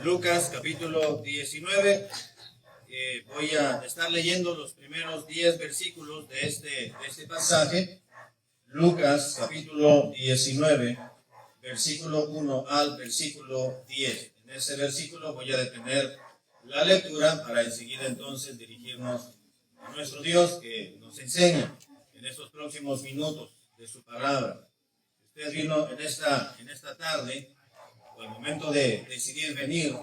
Lucas capítulo 19. Voy a estar leyendo los primeros 10 versículos de este pasaje. Lucas capítulo 19, versículo 1 al versículo 10. En este versículo voy a detener la lectura para enseguida entonces dirigirnos a nuestro Dios, que nos enseña en estos próximos minutos de su palabra. Usted vino en esta tarde, o al momento de decidir venir,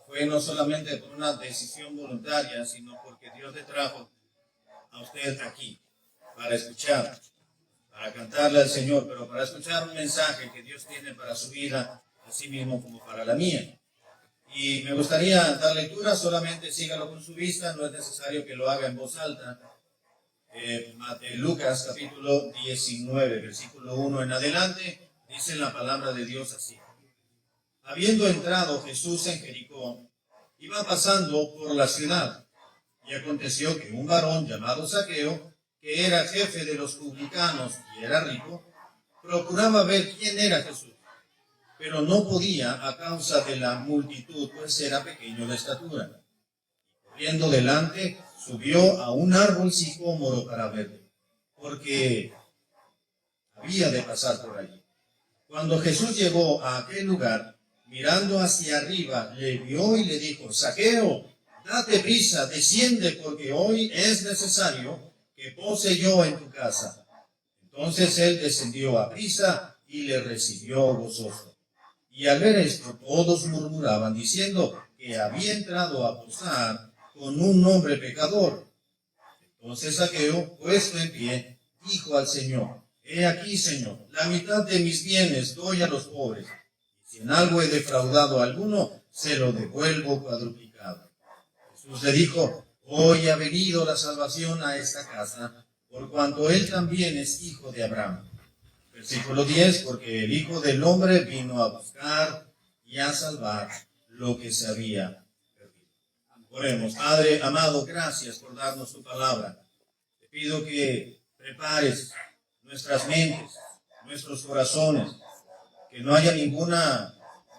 fue no solamente por una decisión voluntaria, sino porque Dios le trajo a usted aquí para escuchar, para cantarle al Señor, pero para escuchar un mensaje que Dios tiene para su vida, así mismo como para la mía. Y me gustaría dar lectura, solamente sígalo con su vista, no es necesario que lo haga en voz alta. Lucas capítulo 19, versículo 1 en adelante, dice la palabra de Dios así. Habiendo entrado Jesús en Jericó, iba pasando por la ciudad, y aconteció que un varón llamado Zaqueo, que era jefe de los publicanos y era rico, procuraba ver quién era Jesús, pero no podía a causa de la multitud, pues era pequeño de estatura. Corriendo delante, subió a un árbol sicómoro para verlo, porque había de pasar por allí. Cuando Jesús llegó a aquel lugar, mirando hacia arriba, le vio y le dijo: Zaqueo, date prisa, desciende, porque hoy es necesario que pose yo en tu casa. Entonces él descendió a prisa y le recibió gozoso. Y al ver esto, todos murmuraban, diciendo que había entrado a posar con un hombre pecador. Entonces Zaqueo, puesto en pie, dijo al Señor: He aquí, Señor, la mitad de mis bienes doy a los pobres. Si en algo he defraudado a alguno, se lo devuelvo cuadruplicado. Jesús le dijo: Hoy ha venido la salvación a esta casa, por cuanto él también es hijo de Abraham. Versículo 10, porque el Hijo del Hombre vino a buscar y a salvar lo que se había perdido. Oremos. Padre amado, gracias por darnos tu palabra. Te pido que prepares nuestras mentes, nuestros corazones, que no haya ninguna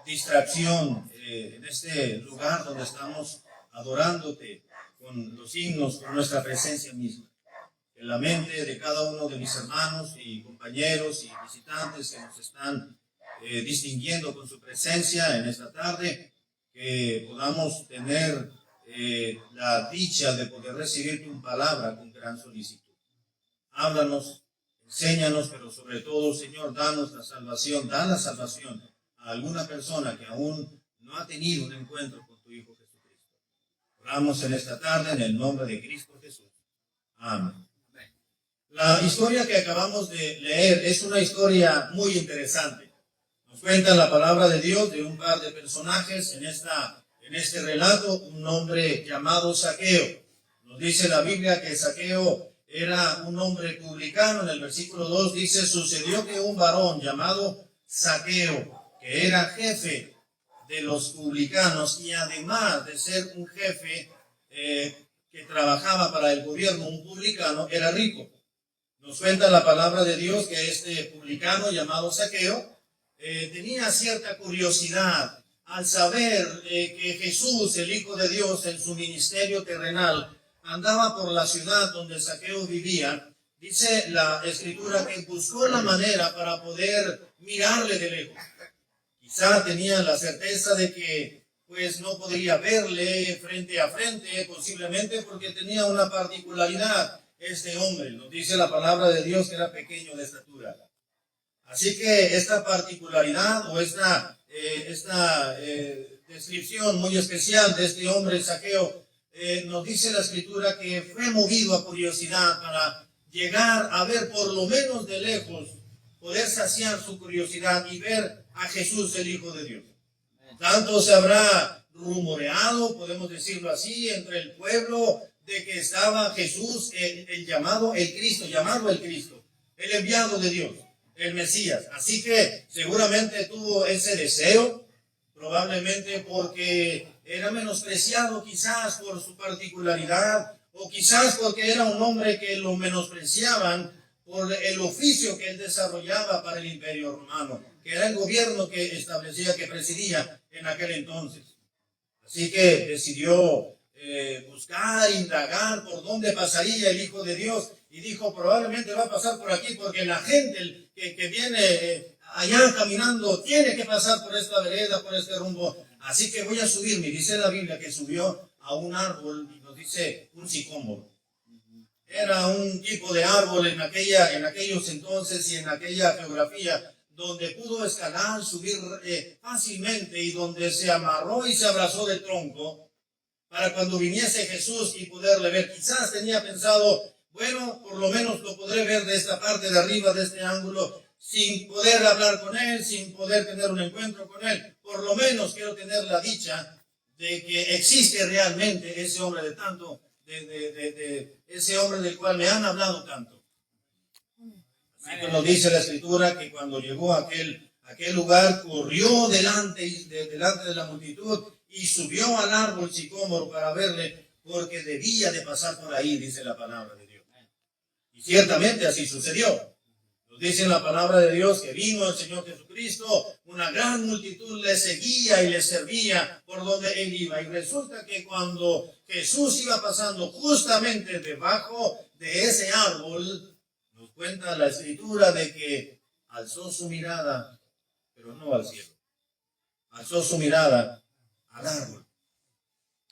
distracción en este lugar donde estamos adorándote con los himnos, con nuestra presencia misma. En la mente de cada uno de mis hermanos y compañeros y visitantes que nos están distinguiendo con su presencia en esta tarde, que podamos tener la dicha de poder recibir tu palabra con gran solicitud. Háblanos, enséñanos, pero sobre todo, Señor, danos la salvación, da la salvación a alguna persona que aún no ha tenido un encuentro con tu Hijo Jesucristo. Oramos en esta tarde en el nombre de Cristo Jesús. Amén. La historia que acabamos de leer es una historia muy interesante. Nos cuenta la palabra de Dios de un par de personajes en este relato, un hombre llamado Zaqueo. Nos dice la Biblia que Zaqueo era un hombre publicano. En el versículo 2 dice: sucedió que un varón llamado Zaqueo, que era jefe de los publicanos y además de ser un jefe que trabajaba para el gobierno, un publicano, era rico. Nos cuenta la palabra de Dios que este publicano llamado Zaqueo tenía cierta curiosidad al saber que Jesús, el Hijo de Dios, en su ministerio terrenal, andaba por la ciudad donde Zaqueo vivía. Dice la Escritura que buscó la manera para poder mirarle de lejos. Quizá tenía la certeza de que pues no podría verle frente a frente, posiblemente porque tenía una particularidad. Este hombre, nos dice la palabra de Dios, que era pequeño de estatura. Así que esta particularidad o esta descripción muy especial de este hombre Zaqueo, nos dice la Escritura que fue movido a curiosidad para llegar a ver por lo menos de lejos, poder saciar su curiosidad y ver a Jesús, el Hijo de Dios. Tanto se habrá rumoreado, podemos decirlo así, entre el pueblo, de que estaba Jesús, el llamado el Cristo, el enviado de Dios, el Mesías. Así que seguramente tuvo ese deseo, probablemente porque era menospreciado quizás por su particularidad, o quizás porque era un hombre que lo menospreciaban por el oficio que él desarrollaba para el Imperio Romano, que era el gobierno que establecía, que presidía en aquel entonces. Así que decidió buscar, indagar por dónde pasaría el Hijo de Dios. Y dijo, probablemente va a pasar por aquí, porque la gente que viene allá caminando tiene que pasar por esta vereda, por este rumbo. Así que voy a subirme. Dice la Biblia que subió a un árbol, y nos dice un sicómoro. Era un tipo de árbol en aquellos entonces y en aquella geografía, donde pudo escalar, subir fácilmente, y donde se amarró y se abrazó del tronco para cuando viniese Jesús y poderle ver. Quizás tenía pensado, bueno, por lo menos lo podré ver de esta parte de arriba, de este ángulo, sin poder hablar con él, sin poder tener un encuentro con él. Por lo menos quiero tener la dicha de que existe realmente ese hombre de tanto, de ese hombre del cual me han hablado tanto. Así que nos dice la Escritura que cuando llegó a aquel lugar, corrió delante de la multitud y subió al árbol sicómoro para verle, porque debía de pasar por ahí, dice la palabra de Dios. Y ciertamente así sucedió. Nos dice en la palabra de Dios que vino el Señor Jesucristo, una gran multitud le seguía y le servía por donde él iba. Y resulta que cuando Jesús iba pasando justamente debajo de ese árbol, nos cuenta la Escritura de que alzó su mirada, pero no al cielo. Alzó su mirada al árbol.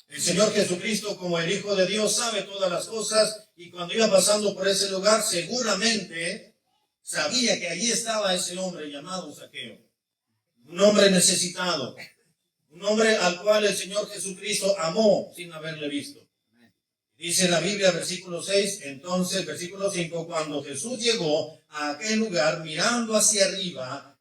El Señor Jesucristo, como el Hijo de Dios, sabe todas las cosas, y cuando iba pasando por ese lugar, seguramente sabía que allí estaba ese hombre llamado Zaqueo. Un hombre necesitado. Un hombre al cual el Señor Jesucristo amó sin haberle visto. Dice la Biblia, versículo 6, entonces, versículo 5, cuando Jesús llegó a aquel lugar, mirando hacia arriba,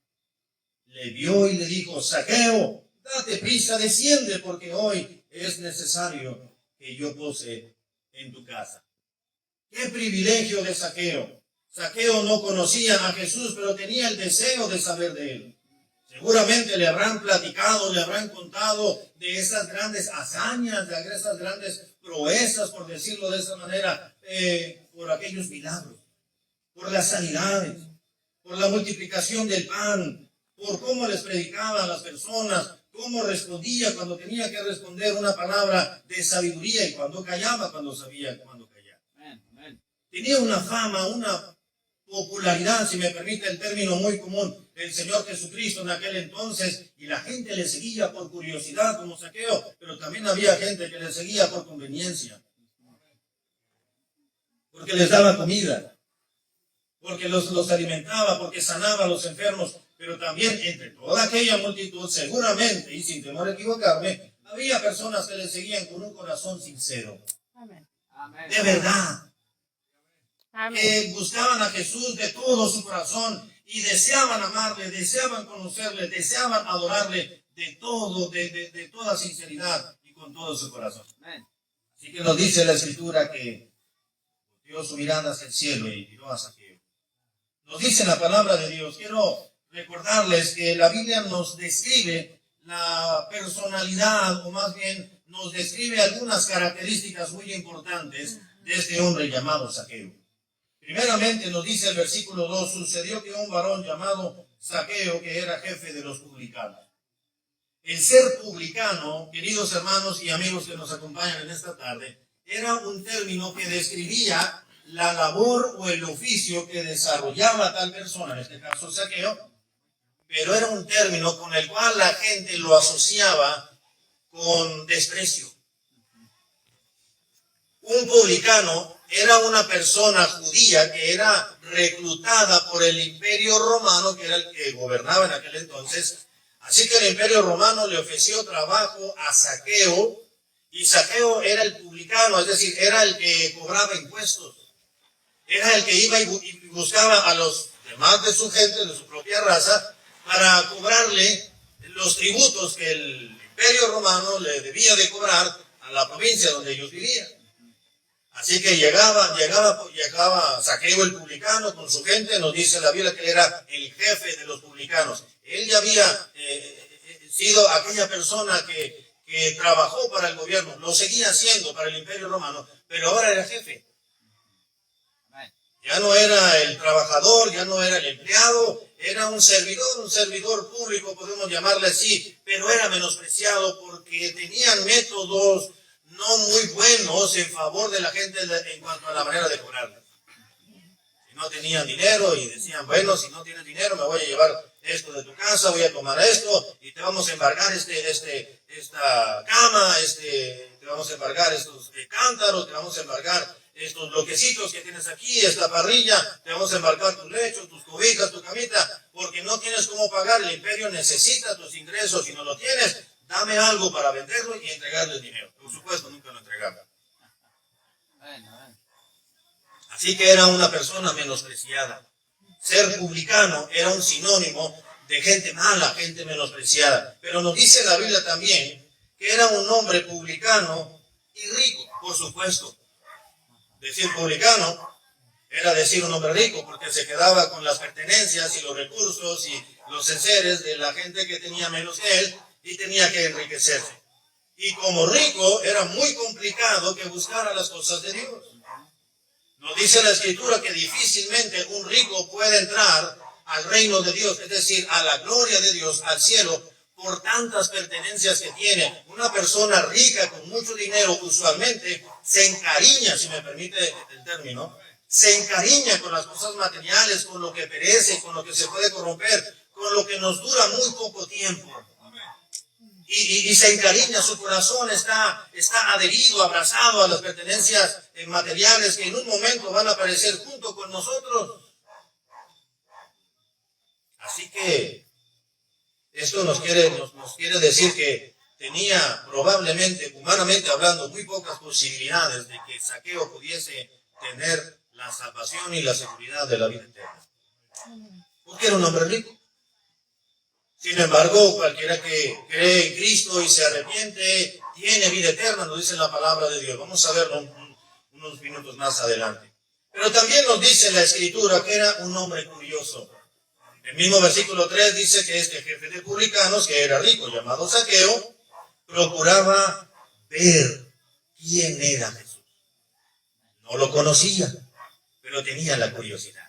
le vio y le dijo, Zaqueo, date prisa, desciende, porque hoy es necesario que yo pose en tu casa. ¡Qué privilegio de Zaqueo! Zaqueo no conocía a Jesús, pero tenía el deseo de saber de él. Seguramente le habrán platicado, le habrán contado de esas grandes hazañas, de esas grandes proezas, por decirlo de esa manera, por aquellos milagros, por las sanidades, por la multiplicación del pan, por cómo les predicaba a las personas, cómo respondía cuando tenía que responder una palabra de sabiduría y cuando callaba, cuando sabía cuándo callar. Tenía una fama, una popularidad, si me permite el término muy común, el Señor Jesucristo en aquel entonces, y la gente le seguía por curiosidad como Zaqueo, pero también había gente que le seguía por conveniencia, porque les daba comida, porque los alimentaba, porque sanaba a los enfermos, pero también entre toda aquella multitud, seguramente, y sin temor a equivocarme, había personas que le seguían con un corazón sincero, de verdad, que buscaban a Jesús de todo su corazón y deseaban amarle, deseaban conocerle, deseaban adorarle de todo, de toda sinceridad y con todo su corazón. Así que nos dice la Escritura que dio su mirada hacia el cielo y miró a Zaqueo. Nos dice la palabra de Dios. Quiero recordarles que la Biblia nos describe la personalidad, o más bien nos describe algunas características muy importantes de este hombre llamado Zaqueo. Primeramente nos dice el versículo 2, sucedió que un varón llamado Zaqueo, que era jefe de los publicanos. El ser publicano, queridos hermanos y amigos que nos acompañan en esta tarde, era un término que describía la labor o el oficio que desarrollaba tal persona, en este caso Zaqueo, pero era un término con el cual la gente lo asociaba con desprecio. Un publicano era una persona judía que era reclutada por el Imperio Romano, que era el que gobernaba en aquel entonces. Así que el Imperio Romano le ofreció trabajo a Zaqueo, y Zaqueo era el publicano, es decir, era el que cobraba impuestos. Era el que iba y buscaba a los demás de su gente, de su propia raza, para cobrarle los tributos que el Imperio Romano le debía de cobrar a la provincia donde ellos vivían. Así que llegaba Zaqueo el publicano con su gente. Nos dice la Biblia que él era el jefe de los publicanos. Él ya había sido aquella persona que trabajó para el gobierno, lo seguía haciendo para el Imperio Romano, pero ahora era jefe. Ya no era el trabajador, ya no era el empleado, era un servidor público, podemos llamarle así, pero era menospreciado porque tenían métodos no muy buenos en favor de la gente en cuanto a la manera de cobrarles. Si no tenían dinero y decían, bueno, si no tienes dinero me voy a llevar esto de tu casa, voy a tomar esto y te vamos a embargar esta cama, te vamos a embargar estos cántaros, te vamos a embargar estos bloquecitos que tienes aquí, esta parrilla, te vamos a embarcar tu lecho, tus cobijas, tu camita, porque no tienes cómo pagar, el imperio necesita tus ingresos, si no lo tienes, dame algo para venderlo y entregarle el dinero. Por supuesto, nunca lo entregaba. Así que era una persona menospreciada. Ser publicano era un sinónimo de gente mala, gente menospreciada. Pero nos dice la Biblia también que era un hombre publicano y rico, por supuesto. Decir publicano era decir un hombre rico, porque se quedaba con las pertenencias y los recursos y los enseres de la gente que tenía menos que él y tenía que enriquecerse. Y como rico era muy complicado que buscara las cosas de Dios. Nos dice la Escritura que difícilmente un rico puede entrar al reino de Dios, es decir, a la gloria de Dios, al cielo, por tantas pertenencias que tiene. Una persona rica con mucho dinero usualmente se encariña, si me permite el término, se encariña con las cosas materiales, con lo que perece, con lo que se puede corromper, con lo que nos dura muy poco tiempo. Y se encariña, su corazón está adherido, abrazado a las pertenencias materiales que en un momento van a aparecer junto con nosotros. Así que esto nos quiere decir que tenía probablemente, humanamente hablando, muy pocas posibilidades de que Zaqueo pudiese tener la salvación y la seguridad de la vida eterna. Porque era un hombre rico. Sin embargo, cualquiera que cree en Cristo y se arrepiente, tiene vida eterna, nos dice la palabra de Dios. Vamos a verlo unos minutos más adelante. Pero también nos dice la Escritura que era un hombre curioso. El mismo versículo 3 dice que este jefe de publicanos, que era rico, llamado Zaqueo, procuraba ver quién era Jesús. No lo conocía, pero tenía la curiosidad.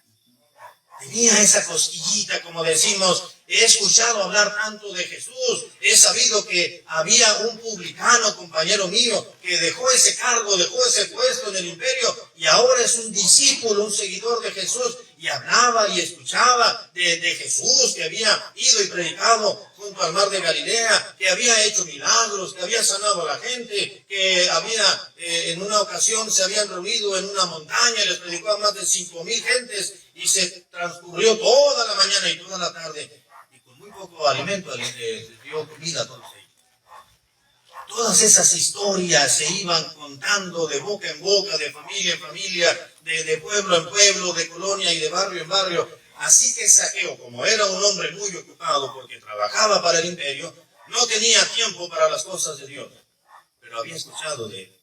Tenía esa cosquillita, como decimos. He escuchado hablar tanto de Jesús. He sabido que había un publicano, compañero mío, que dejó ese cargo, dejó ese puesto en el imperio y ahora es un discípulo, un seguidor de Jesús. Y hablaba y escuchaba de Jesús, que había ido y predicado junto al mar de Galilea, que había hecho milagros, que había sanado a la gente, que había en una ocasión se habían reunido en una montaña y les predicó a más de 5,000 gentes y se transcurrió toda la mañana y toda la tarde y con muy poco alimento les dio comida a todos ellos. Todas esas historias se iban contando de boca en boca, de familia en familia, de pueblo en pueblo, de colonia y de barrio en barrio. Así que Zaqueo, como era un hombre muy ocupado porque trabajaba para el imperio, no tenía tiempo para las cosas de Dios, pero había escuchado de él.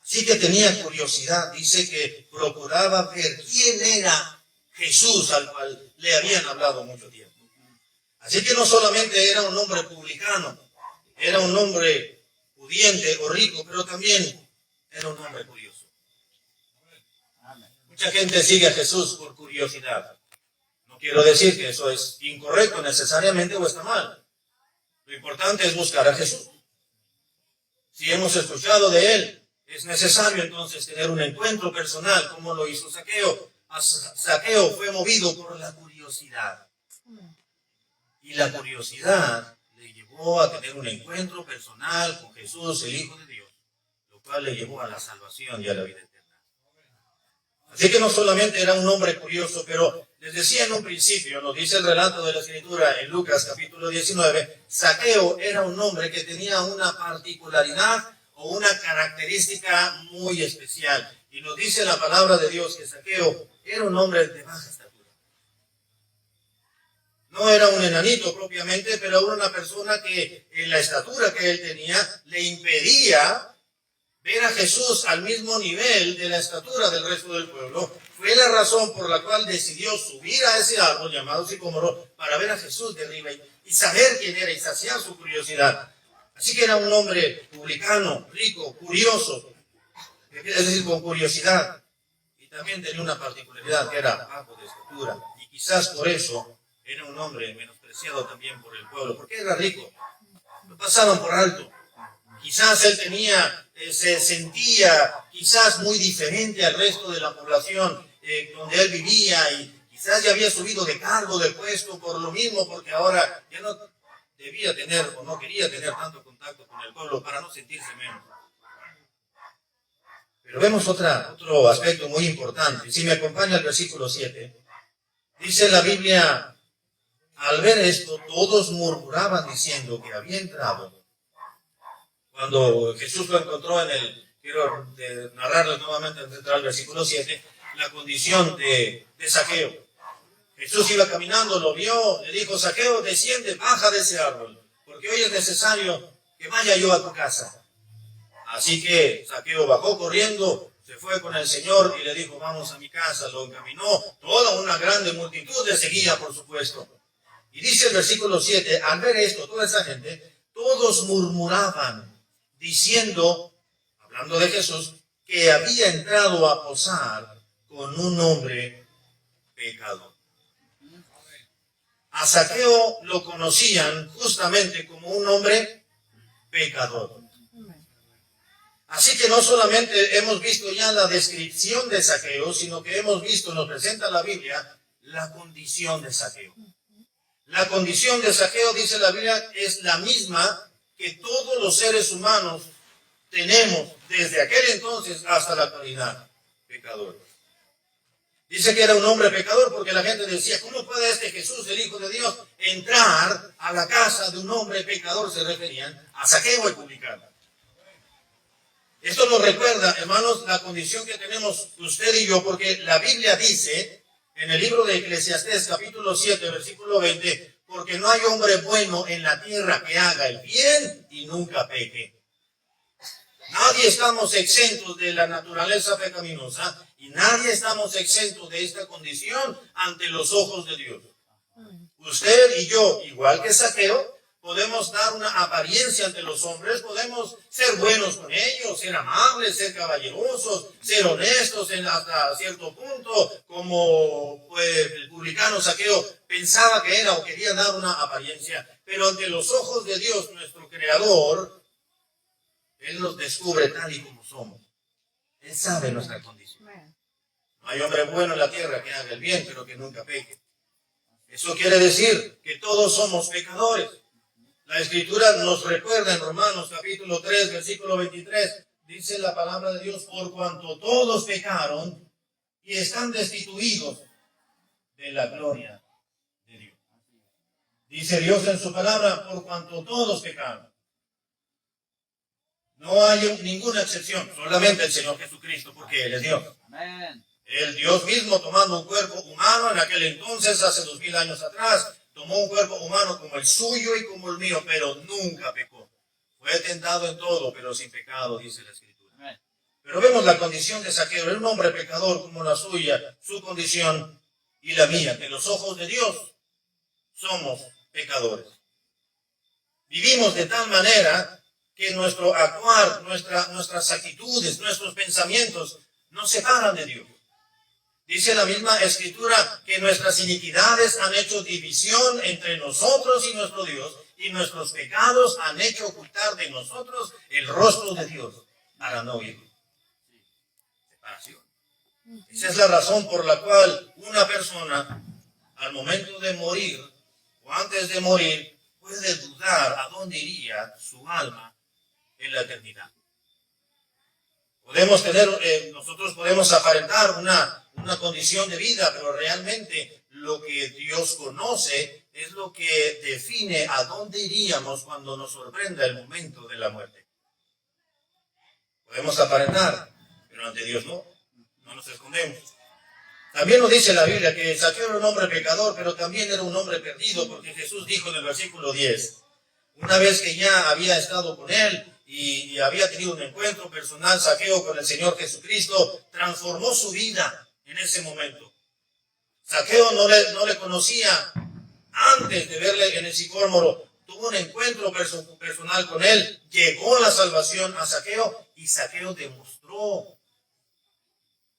Así que tenía curiosidad, dice que procuraba ver quién era Jesús al cual le habían hablado mucho tiempo. Así que no solamente era un hombre publicano, era un hombre pudiente o rico, pero también era un hombre curioso. Mucha gente sigue a Jesús por curiosidad. No quiero decir que eso es incorrecto necesariamente o está mal. Lo importante es buscar a Jesús. Si hemos escuchado de Él, es necesario entonces tener un encuentro personal, como lo hizo Zaqueo. Zaqueo fue movido por la curiosidad. Y la curiosidad le llevó a tener un encuentro personal con Jesús, el Hijo de Dios, lo cual le llevó a la salvación y a la vida eterna. Así que no solamente era un hombre curioso, pero les decía en un principio, nos dice el relato de la Escritura en Lucas capítulo 19, Zaqueo era un hombre que tenía una particularidad o una característica muy especial. Y nos dice la palabra de Dios que Zaqueo era un hombre de baja estatura. No era un enanito propiamente, pero era una persona que en la estatura que él tenía le impedía ver a Jesús al mismo nivel de la estatura del resto del pueblo. Fue la razón por la cual decidió subir a ese árbol llamado sicómoro para ver a Jesús de arriba y saber quién era y saciar su curiosidad. Así que era un hombre publicano, rico, curioso, que quiere decir con curiosidad. Y también tenía una particularidad que era bajo de estatura. Y Quizás por eso era un hombre menospreciado también por el pueblo, porque era rico. Lo pasaron por alto. Quizás él se sentía quizás muy diferente al resto de la población donde él vivía, y quizás ya había subido de cargo, de puesto por lo mismo, porque ahora ya no debía tener o no quería tener tanto contacto con el pueblo para no sentirse menos. Pero vemos otro aspecto muy importante. Si me acompaña el versículo 7, dice la Biblia: al ver esto, todos murmuraban diciendo que había entrado. Cuando Jesús lo encontró quiero narrarles nuevamente antes de entrar al versículo 7, la condición de Zaqueo. Jesús iba caminando, lo vio, le dijo: Zaqueo, desciende, baja de ese árbol, porque hoy es necesario que vaya yo a tu casa. Así que Zaqueo bajó corriendo, se fue con el Señor y le dijo: vamos a mi casa. Lo encaminó, toda una grande multitud le seguía, por supuesto. Y dice el versículo 7, al ver esto, toda esa gente, todos murmuraban, diciendo, hablando de Jesús, que había entrado a posar con un hombre pecador. A Zaqueo lo conocían justamente como un hombre pecador. Así que no solamente hemos visto ya la descripción de Zaqueo, sino que hemos visto, nos presenta la Biblia, la condición de Zaqueo. La condición de Zaqueo, dice la Biblia, es la misma que todos los seres humanos tenemos desde aquel entonces hasta la actualidad: pecadores. Dice que era un hombre pecador porque la gente decía: ¿cómo puede este Jesús, el Hijo de Dios, entrar a la casa de un hombre pecador? Se referían a Zaqueo, el publicano. Esto nos recuerda, hermanos, la condición que tenemos usted y yo, porque la Biblia dice en el libro de Eclesiastés, capítulo 7, versículo 20, porque no hay hombre bueno en la tierra que haga el bien y nunca peque. Nadie estamos exentos de la naturaleza pecaminosa y nadie estamos exentos de esta condición ante los ojos de Dios. Usted y yo, igual que Zaqueo, podemos dar una apariencia ante los hombres, podemos ser buenos con ellos, ser amables, ser caballerosos, ser honestos hasta cierto punto, como el publicano Zaqueo pensaba que era o quería dar una apariencia. Pero ante los ojos de Dios, nuestro Creador, Él nos descubre tal y como somos. Él sabe nuestra condición. No hay hombre bueno en la tierra que haga el bien, pero que nunca peque. Eso quiere decir que todos somos pecadores. La Escritura nos recuerda en Romanos capítulo 3, versículo 23, dice la palabra de Dios: por cuanto todos pecaron y están destituidos de la gloria de Dios. Dice Dios en su palabra: por cuanto todos pecaron. No hay ninguna excepción, solamente el Señor Jesucristo, porque Él es Dios. Amén. El Dios mismo, tomando un cuerpo humano en aquel entonces, hace 2000 años atrás, tomó un cuerpo humano como el suyo y como el mío, pero nunca pecó. Fue tentado en todo, pero sin pecado, dice la Escritura. Amén. Pero vemos la condición de Zaqueo. Era un hombre pecador como la suya, su condición y la mía, que en los ojos de Dios somos pecadores. Vivimos de tal manera que nuestro actuar, nuestras actitudes, nuestros pensamientos nos separan de Dios. Dice la misma Escritura que nuestras iniquidades han hecho división entre nosotros y nuestro Dios, y nuestros pecados han hecho ocultar de nosotros el rostro de Dios para no oírlo. Separación. Esa es la razón por la cual una persona, al momento de morir o antes de morir, puede dudar a dónde iría su alma en la eternidad. Nosotros podemos aparentar una condición de vida, pero realmente lo que Dios conoce es lo que define a dónde iríamos cuando nos sorprenda el momento de la muerte. Podemos aparentar, pero ante Dios no nos escondemos. También nos dice la Biblia que Zaqueo era un hombre pecador, pero también era un hombre perdido, porque Jesús dijo en el versículo 10, una vez que ya había estado con él y había tenido un encuentro personal, Zaqueo, con el Señor Jesucristo, transformó su vida en ese momento. Zaqueo no le conocía antes de verle en el sicómoro. Tuvo un encuentro personal con él. Llegó la salvación a Zaqueo y Zaqueo demostró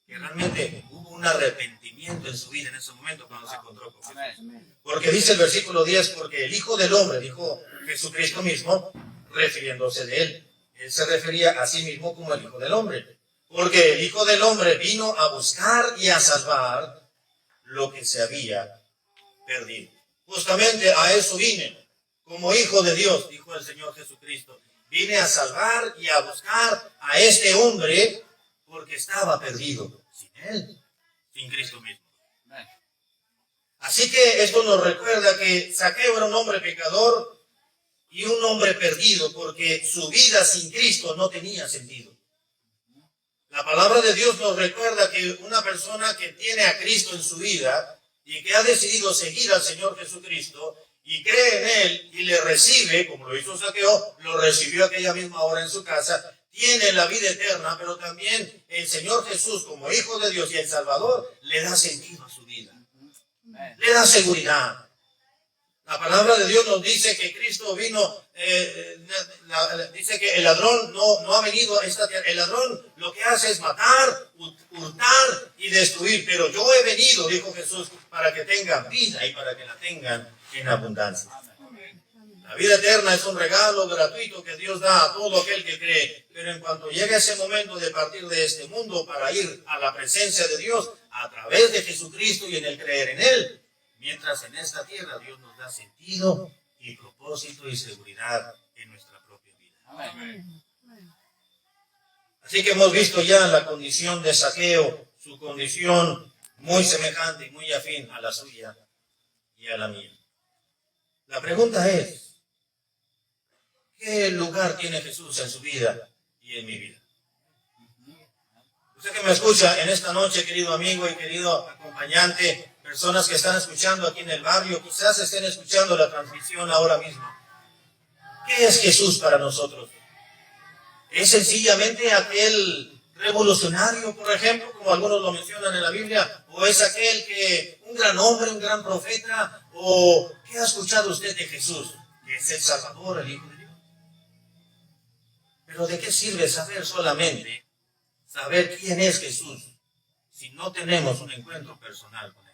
que realmente hubo un arrepentimiento en su vida en ese momento cuando se encontró con Jesús. Porque dice el versículo 10, porque el Hijo del Hombre, dijo Jesucristo mismo, refiriéndose de él. Él se refería a sí mismo como el Hijo del Hombre. Porque el Hijo del Hombre vino a buscar y a salvar lo que se había perdido. Justamente a eso vine, como Hijo de Dios, dijo el Señor Jesucristo. Vine a salvar y a buscar a este hombre porque estaba perdido sin él, sin Cristo mismo. Así que esto nos recuerda que Zaqueo era un hombre pecador y un hombre perdido porque su vida sin Cristo no tenía sentido. La palabra de Dios nos recuerda que una persona que tiene a Cristo en su vida y que ha decidido seguir al Señor Jesucristo y cree en Él y le recibe, como lo hizo Zaqueo, lo recibió aquella misma hora en su casa, tiene la vida eterna, pero también el Señor Jesús como Hijo de Dios y el Salvador le da sentido a su vida, le da seguridad. La palabra de Dios nos dice que Cristo vino, dice que el ladrón no ha venido a esta tierra. El ladrón lo que hace es matar, hurtar y destruir. Pero yo he venido, dijo Jesús, para que tengan vida y para que la tengan en abundancia. La vida eterna es un regalo gratuito que Dios da a todo aquel que cree. Pero en cuanto llegue ese momento de partir de este mundo para ir a la presencia de Dios a través de Jesucristo y en el creer en Él, mientras en esta tierra Dios nos da sentido y propósito y seguridad en nuestra propia vida. Amén. Así que hemos visto ya la condición de Zaqueo, su condición muy semejante y muy afín a la suya y a la mía. La pregunta es, ¿qué lugar tiene Jesús en su vida y en mi vida? Usted que me escucha en esta noche, querido amigo y querido acompañante, personas que están escuchando aquí en el barrio, quizás estén escuchando la transmisión ahora mismo. ¿Qué es Jesús para nosotros? ¿Es sencillamente aquel revolucionario, por ejemplo, como algunos lo mencionan en la Biblia? ¿O es aquel que, un gran hombre, un gran profeta? ¿O qué ha escuchado usted de Jesús? ¿Que es el Salvador, el Hijo de Dios? Pero ¿de qué sirve saber quién es Jesús si no tenemos un encuentro personal con Él?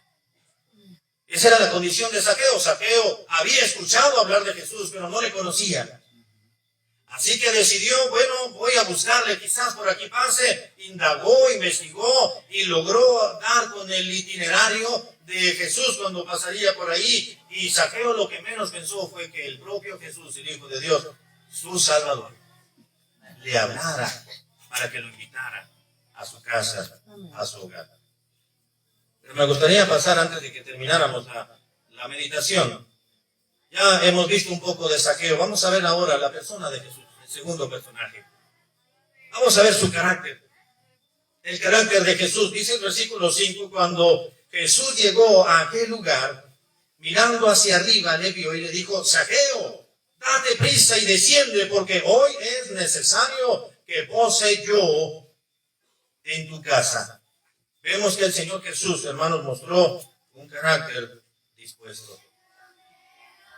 Esa era la condición de Zaqueo. Zaqueo había escuchado hablar de Jesús, pero no le conocía. Así que decidió, bueno, voy a buscarle, quizás por aquí pase. Indagó, investigó y logró dar con el itinerario de Jesús cuando pasaría por ahí. Y Zaqueo lo que menos pensó fue que el propio Jesús, el Hijo de Dios, su Salvador, le hablara para que lo invitara a su casa, a su hogar. Pero me gustaría pasar, antes de que termináramos la meditación. Ya hemos visto un poco de Zaqueo. Vamos a ver ahora la persona de Jesús, el segundo personaje. Vamos a ver su carácter. El carácter de Jesús. Dice el versículo 5, cuando Jesús llegó a aquel lugar, mirando hacia arriba, le vio y le dijo, Zaqueo, date prisa y desciende, porque hoy es necesario que pose yo en tu casa. Vemos que el Señor Jesús, hermanos, mostró un carácter dispuesto.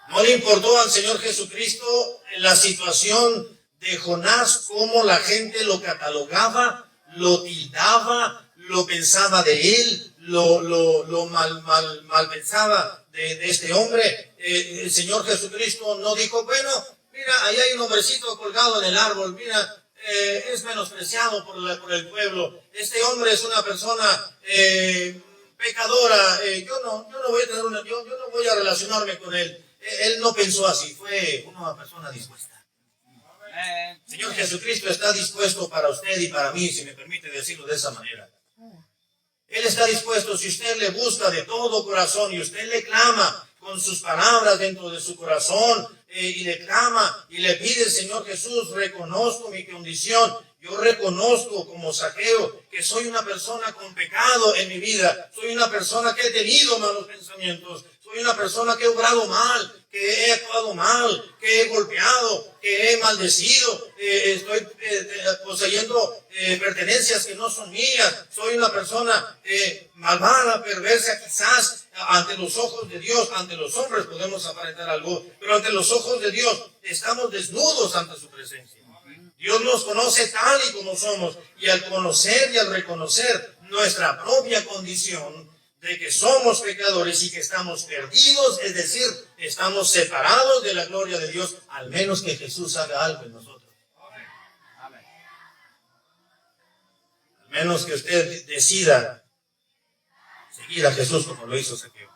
No le importó al Señor Jesucristo la situación de Jonás, cómo la gente lo catalogaba, lo tildaba, lo pensaba de él, lo mal pensaba de este hombre. El Señor Jesucristo no dijo, bueno, mira, ahí hay un hombrecito colgado en el árbol, mira, es menospreciado por el pueblo. Este hombre es una persona pecadora. Yo no voy a relacionarme con él. Él no pensó así. Fue una persona dispuesta. Señor Jesucristo está dispuesto para usted y para mí, si me permite decirlo de esa manera. Él está dispuesto, si usted le busca de todo corazón y usted le clama con sus palabras dentro de su corazón, y le clama y le pide, Señor Jesús, reconozco mi condición. Yo reconozco como Zaqueo que soy una persona con pecado en mi vida. Soy una persona que he tenido malos pensamientos. Soy una persona que he obrado mal, que he actuado mal, que he golpeado, que he maldecido. Estoy poseyendo pertenencias que no son mías. Soy una persona malvada, perversa, quizás ante los ojos de Dios. Ante los hombres podemos aparentar algo, pero ante los ojos de Dios estamos desnudos ante su presencia. Dios nos conoce tal y como somos, y al conocer y al reconocer nuestra propia condición de que somos pecadores y que estamos perdidos, es decir, estamos separados de la gloria de Dios, al menos que Jesús haga algo en nosotros. Al menos que usted decida seguir a Jesús como lo hizo Zaqueo.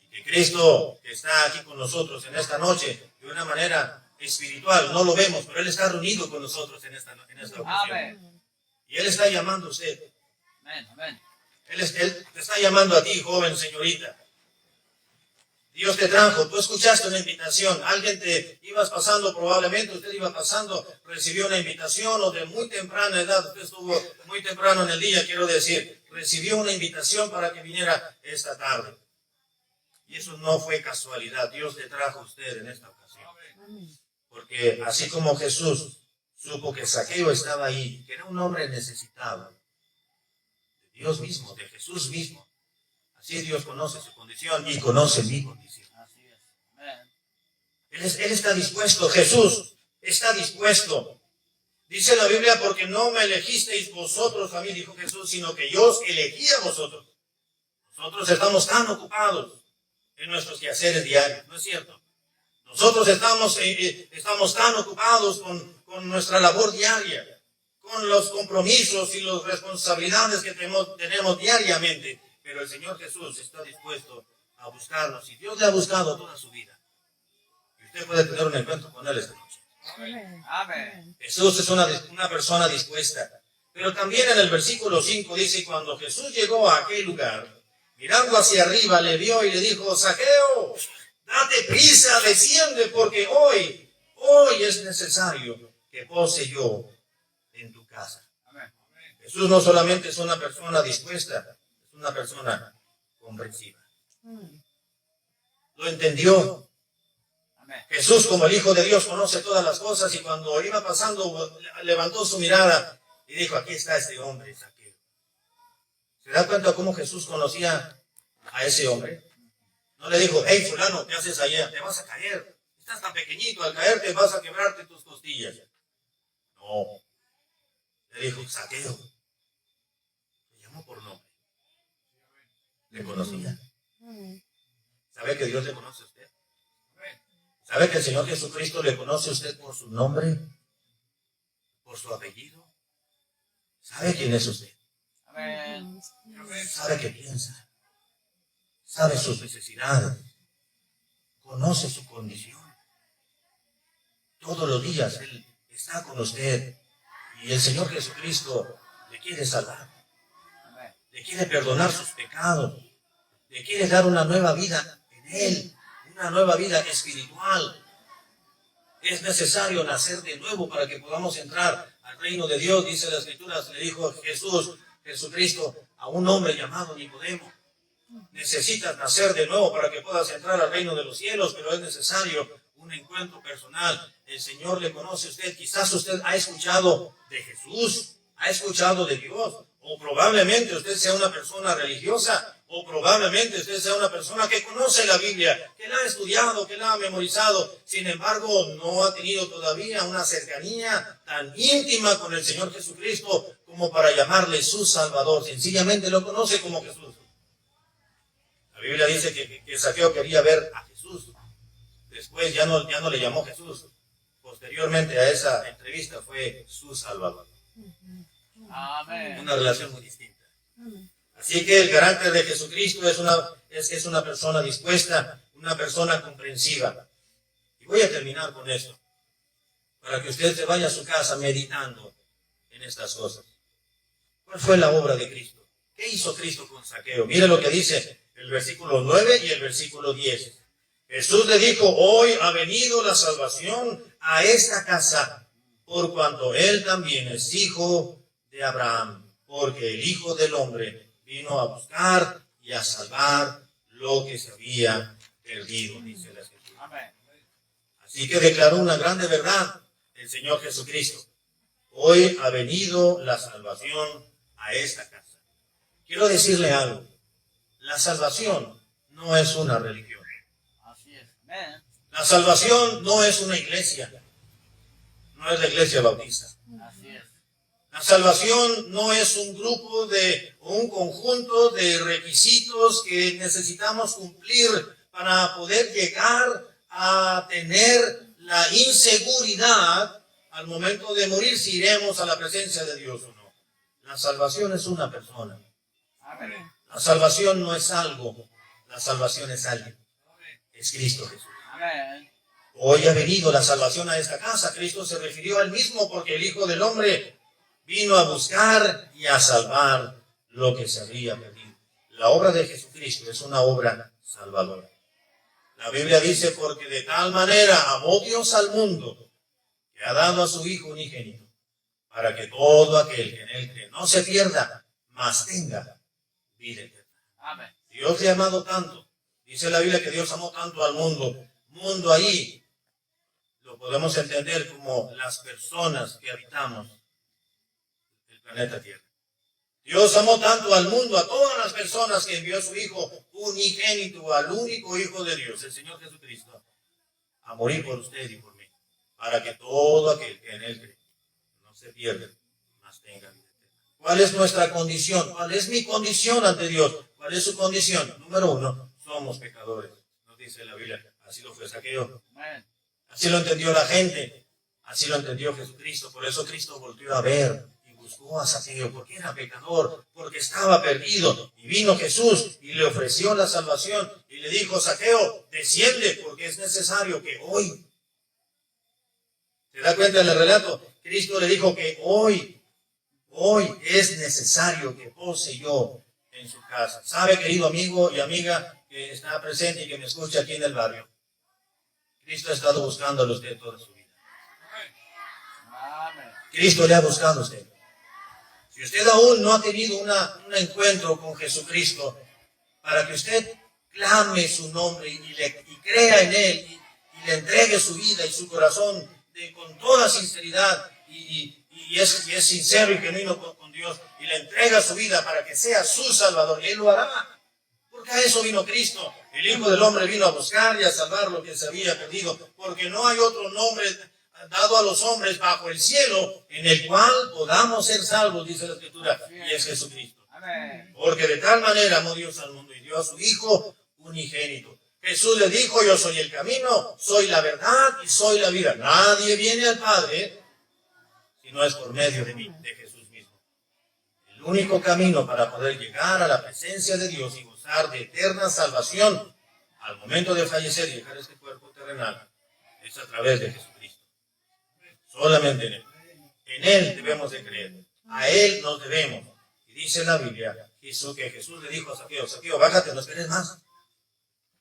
Y que Cristo, que está aquí con nosotros en esta noche, de una manera espiritual, no lo vemos, pero Él está reunido con nosotros en esta ocasión. Y Él está llamando a usted. Él te está llamando a ti, joven, señorita. Dios te trajo, tú escuchaste una invitación, alguien te ibas pasando, probablemente usted iba pasando, recibió una invitación, o de muy temprana edad, usted estuvo muy temprano en el día, quiero decir, recibió una invitación para que viniera esta tarde. Y eso no fue casualidad, Dios le trajo a usted en esta ocasión. Porque así como Jesús supo que Zaqueo estaba ahí, que era un hombre necesitado, de Dios mismo, de Jesús mismo, así Dios conoce su condición y conoce mi condición. Él está dispuesto, Jesús está dispuesto. Dice la Biblia, porque no me elegisteis vosotros a mí, dijo Jesús, sino que yo os elegí a vosotros. Nosotros estamos tan ocupados en nuestros quehaceres diarios, ¿no es cierto? Nosotros estamos tan ocupados con nuestra labor diaria, con los compromisos y las responsabilidades que tenemos diariamente. Pero el Señor Jesús está dispuesto a buscarnos, y Dios le ha buscado toda su vida. Y usted puede tener un encuentro con Él esta noche. Amén. Jesús es una persona dispuesta. Pero también en el versículo 5 dice, cuando Jesús llegó a aquel lugar, mirando hacia arriba, le vio y le dijo, Zaqueo, date prisa, desciende, porque hoy es necesario que pose yo en tu casa. Amén. Jesús no solamente es una persona dispuesta, es una persona comprensiva. Lo entendió. Amén. Jesús, como el Hijo de Dios, conoce todas las cosas, y cuando iba pasando, levantó su mirada y dijo, aquí está este hombre, Zaqueo. ¿Se da cuenta cómo Jesús conocía a ese hombre? No le dijo, hey fulano, ¿qué haces allá? Te vas a caer. Estás tan pequeñito, al caerte vas a quebrarte tus costillas. No. Le dijo, Zaqueo. Le llamó por nombre. Le conocía. ¿Sabe que Dios le conoce a usted? ¿Sabe que el Señor Jesucristo le conoce a usted por su nombre? ¿Por su apellido? ¿Sabe quién es usted? ¿Sabe qué piensa? ¿Sabe sus necesidades? ¿Conoce su condición? Todos los días Él está con usted, y el Señor Jesucristo le quiere salvar, le quiere perdonar sus pecados, le quiere dar una nueva vida en Él, una nueva vida espiritual. Es necesario nacer de nuevo para que podamos entrar al reino de Dios, dice la Escritura. Le dijo Jesucristo a un hombre llamado Nicodemo, necesitas nacer de nuevo para que puedas entrar al reino de los cielos, pero es necesario un encuentro personal. El Señor le conoce a usted. Quizás usted ha escuchado de Jesús, ha escuchado de Dios, o probablemente usted sea una persona religiosa, o probablemente usted sea una persona que conoce la Biblia, que la ha estudiado, que la ha memorizado. Sin embargo, no ha tenido todavía una cercanía tan íntima con el Señor Jesucristo como para llamarle su Salvador. Sencillamente lo conoce como Jesús. La Biblia dice que Zaqueo quería ver a Jesús. Después ya no le llamó Jesús. Posteriormente a esa entrevista fue su Salvador. Amén. Una relación muy distinta. Así que el carácter de Jesucristo es una persona dispuesta, una persona comprensiva. Y voy a terminar con esto, para que usted se vaya a su casa meditando en estas cosas. ¿Cuál fue la obra de Cristo? ¿Qué hizo Cristo con Zaqueo? Mire lo que dice el versículo 9 y el versículo 10. Jesús le dijo, hoy ha venido la salvación a esta casa, por cuanto él también es hijo de Abraham, porque el Hijo del Hombre vino a buscar y a salvar lo que se había perdido, dice la Escritura. Así que declaró una grande verdad el Señor Jesucristo. Hoy ha venido la salvación a esta casa. Quiero decirle algo. La salvación no es una religión. La salvación no es una iglesia. No es la iglesia bautista. La salvación no es un grupo o un conjunto de requisitos que necesitamos cumplir para poder llegar a tener la inseguridad al momento de morir si iremos a la presencia de Dios o no. La salvación es una persona. La salvación no es algo, la salvación es alguien. Es Cristo Jesús. Hoy ha venido la salvación a esta casa. Cristo se refirió al mismo porque el Hijo del Hombre vino a buscar y a salvar lo que se había perdido. La obra de Jesucristo es una obra salvadora. La Biblia dice, porque de tal manera amó Dios al mundo, que ha dado a su Hijo unigénito, para que todo aquel que en él cree no se pierda, mas tenga vida eterna. Amén. Dios le ha amado tanto. Dice la Biblia que Dios amó tanto al mundo. Mundo ahí lo podemos entender como las personas que habitamos el planeta Tierra. Dios amó tanto al mundo, a todas las personas, que envió a su Hijo unigénito, al único Hijo de Dios, el Señor Jesucristo, a morir por usted y por mí, para que todo aquel que en él cree no se pierda, mas tenga vida eterna. ¿Cuál es nuestra condición? ¿Cuál es mi condición ante Dios? ¿Cuál es su condición? Número uno, somos pecadores. Nos dice la Biblia, así lo fue Zaqueo. Así lo entendió la gente, así lo entendió Jesucristo. Por eso Cristo volvió a ver y buscó a Zaqueo, porque era pecador, porque estaba perdido. Y vino Jesús y le ofreció la salvación y le dijo, Zaqueo, desciende, porque es necesario que hoy. ¿Se da cuenta del relato? Cristo le dijo que hoy es necesario que pose yo en su casa. ¿Sabe, querido amigo y amiga que está presente y que me escucha aquí en el barrio? Cristo ha estado buscándole a usted toda su vida. Cristo le ha buscado a usted. Si usted aún no ha tenido un encuentro con Jesucristo, para que usted clame su nombre y crea en Él y le entregue su vida y su corazón con toda sinceridad y es sincero y genuino con Dios y le entrega su vida para que sea su Salvador, Él lo hará. Porque a eso vino Cristo. El Hijo del Hombre vino a buscar y a salvar lo que se había perdido, porque no hay otro nombre dado a los hombres bajo el cielo en el cual podamos ser salvos, dice la Escritura, y es Jesucristo. Amén. Porque de tal manera amó Dios al mundo y dio a su Hijo unigénito. Jesús le dijo, yo soy el camino, soy la verdad y soy la vida. Nadie viene al Padre si no es por medio de mí, de Jesús mismo. El único camino para poder llegar a la presencia de Dios y gozar de eterna salvación al momento de fallecer y dejar este cuerpo terrenal es a través de Jesucristo. Solamente en Él. En Él debemos de creer. A Él nos debemos. Y dice la Biblia que Jesús le dijo a Zaqueo, Zaqueo, bájate, no esperes más.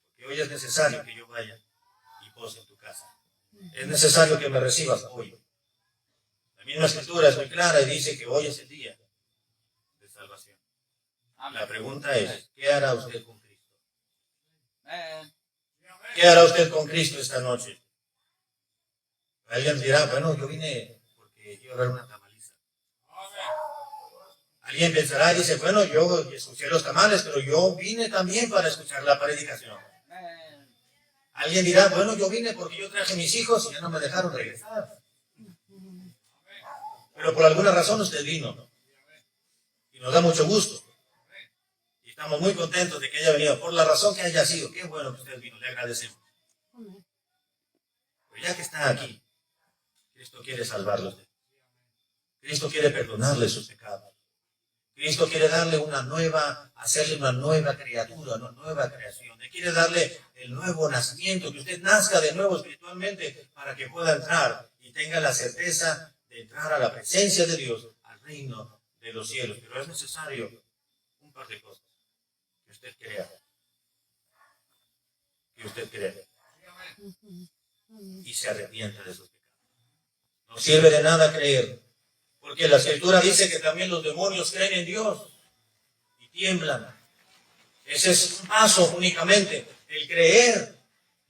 Porque hoy es necesario que yo vaya y pose en tu casa. Es necesario que me recibas hoy. La misma Escritura es muy clara y dice que hoy es el día de salvación. La pregunta es, ¿qué hará usted con Cristo? ¿Qué hará usted con Cristo esta noche? Alguien dirá, bueno, yo vine porque quiero ver una tamaliza. Alguien pensará y dice, bueno, yo escuché los tamales, pero yo vine también para escuchar la predicación. Alguien dirá, bueno, yo vine porque yo traje mis hijos y ya no me dejaron regresar. Pero por alguna razón usted vino. Y nos da mucho gusto. Y estamos muy contentos de que haya venido. Por la razón que haya sido. Qué bueno que usted vino. Le agradecemos. Pero ya que está aquí, Cristo quiere salvarlo a usted. Cristo quiere perdonarle sus pecados. Cristo quiere darle hacerle una nueva criatura, una nueva creación. Él quiere darle el nuevo nacimiento, que usted nazca de nuevo espiritualmente para que pueda entrar y tenga la certeza de entrar a la presencia de Dios, al reino de los cielos. Pero es necesario un par de cosas. Que usted crea. Que usted crea. Y se arrepienta de sus pecados. No sirve de nada creer. Porque la Escritura dice que también los demonios creen en Dios y tiemblan. Ese es un paso únicamente, el creer.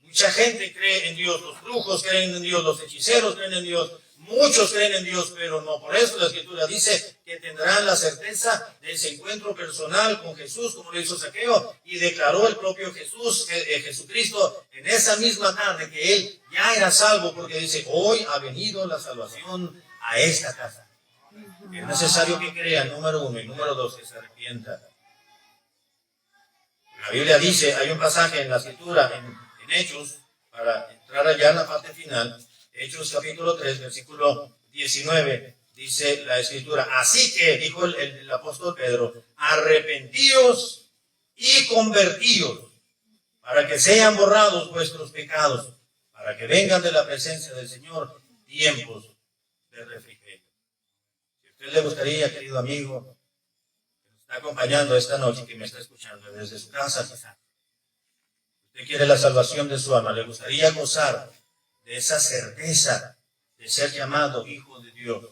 Mucha gente cree en Dios, los brujos creen en Dios, los hechiceros creen en Dios, muchos creen en Dios, pero no por eso la Escritura dice que tendrán la certeza de ese encuentro personal con Jesús, como lo hizo Zaqueo, y declaró el propio Jesucristo en esa misma tarde que él ya era salvo, porque dice, hoy ha venido la salvación a esta casa. Es necesario que crea, número uno, y número dos, que se arrepienta. La Biblia dice, hay un pasaje en la Escritura, en Hechos, para entrar allá en la parte final, Hechos capítulo 3, versículo 19, dice la Escritura, así que, dijo el apóstol Pedro, arrepentíos y convertíos, para que sean borrados vuestros pecados, para que vengan de la presencia del Señor tiempos de refrigerio. Si a usted le gustaría, querido amigo, que nos está acompañando esta noche, que me está escuchando desde su casa, quizá, usted quiere la salvación de su alma, le gustaría gozar de esa certeza de ser llamado hijo de Dios,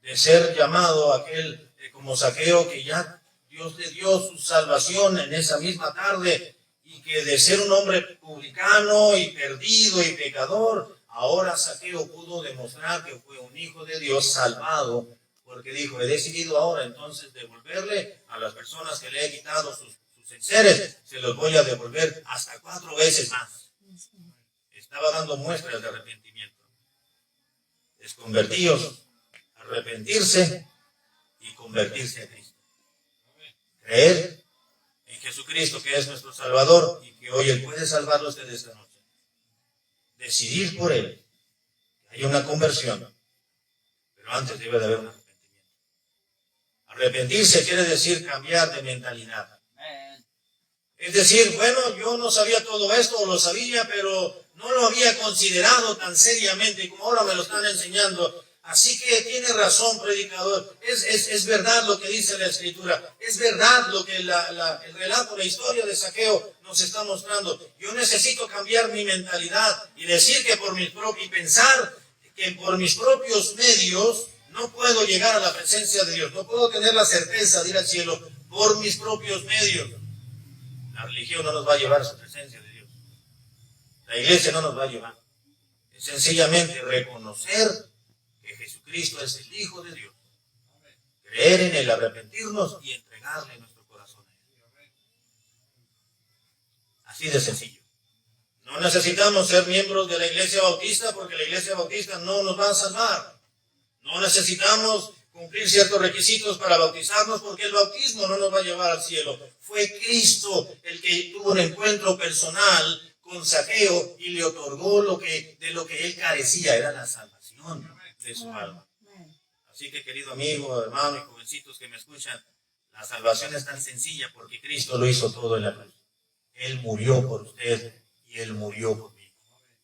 de ser llamado aquel como Zaqueo, que ya Dios le dio su salvación en esa misma tarde, y que de ser un hombre publicano y perdido y pecador, ahora Zaqueo pudo demostrar que fue un hijo de Dios salvado, porque dijo, he decidido ahora entonces devolverle a las personas que le he quitado sus enseres, se los voy a devolver hasta 4 veces más. Estaba dando muestras de arrepentimiento. Es convertidos, arrepentirse y convertirse a Cristo. Creer en Jesucristo, que es nuestro Salvador, y que hoy Él puede salvarlo a usted esta noche. Decidir por Él, que haya una conversión, pero antes debe de haber un arrepentimiento. Arrepentirse quiere decir cambiar de mentalidad. Es decir, bueno, yo no sabía todo esto, o lo sabía, pero no lo había considerado tan seriamente como ahora me lo están enseñando. Así que tiene razón, predicador. Es verdad lo que dice la Escritura. Es verdad lo que el relato, la historia de Zaqueo nos está mostrando. Yo necesito cambiar mi mentalidad y decir que y pensar que por mis propios medios no puedo llegar a la presencia de Dios. No puedo tener la certeza de ir al cielo por mis propios medios. La religión no nos va a llevar a su presencia de Dios. La iglesia no nos va a llevar. Es sencillamente reconocer que Jesucristo es el Hijo de Dios. Creer en Él, arrepentirnos y entregarle nuestro corazón a Él. Así de sencillo. No necesitamos ser miembros de la Iglesia Bautista, porque la Iglesia Bautista no nos va a salvar. No necesitamos cumplir ciertos requisitos para bautizarnos, porque el bautismo no nos va a llevar al cielo. Fue Cristo el que tuvo un encuentro personal con Zaqueo y le otorgó de lo que él carecía, era la salvación de su alma. Así que, querido amigo, hermano y jovencitos que me escuchan, la salvación es tan sencilla porque Cristo lo hizo todo en la cruz. Él murió por usted y Él murió por mí.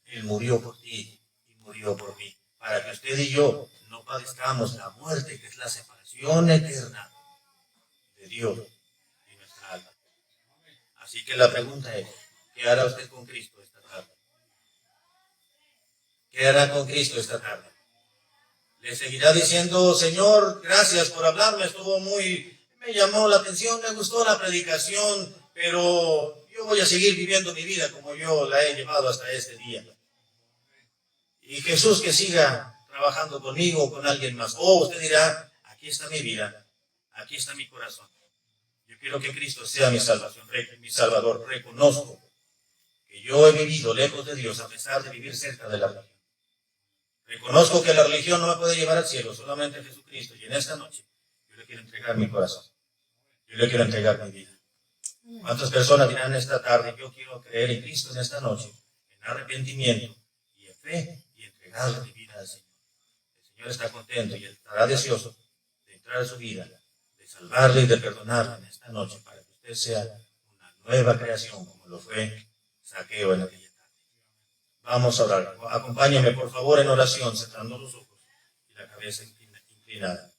Él murió por ti y murió por mí, para que usted y yo no padezcamos la muerte, que es la separación eterna de Dios y nuestra alma. Así que la pregunta es, ¿qué hará usted con Cristo esta tarde? ¿Qué hará con Cristo esta tarde? ¿Le seguirá diciendo, Señor, gracias por hablarme, me llamó la atención, me gustó la predicación, pero yo voy a seguir viviendo mi vida como yo la he llevado hasta este día? Y Jesús que siga trabajando conmigo o con alguien más. O usted dirá, aquí está mi vida, aquí está mi corazón. Yo quiero que Cristo sea mi salvación, mi Salvador. Reconozco que yo he vivido lejos de Dios a pesar de vivir cerca de la religión. Reconozco que la religión no me puede llevar al cielo, solamente Jesucristo. Y en esta noche yo le quiero entregar mi corazón. Yo le quiero entregar mi vida. ¿Cuántas personas dirán esta tarde, yo quiero creer en Cristo en esta noche, en arrepentimiento y en fe, y entregarle mi vida al Señor? El Señor está contento y estará deseoso de entrar a su vida, de salvarle y de perdonarle en esta noche, para que usted sea una nueva creación como lo fue Zaqueo en aquella tarde. Vamos a orar. Acompáñeme por favor en oración, cerrando los ojos y la cabeza inclinada.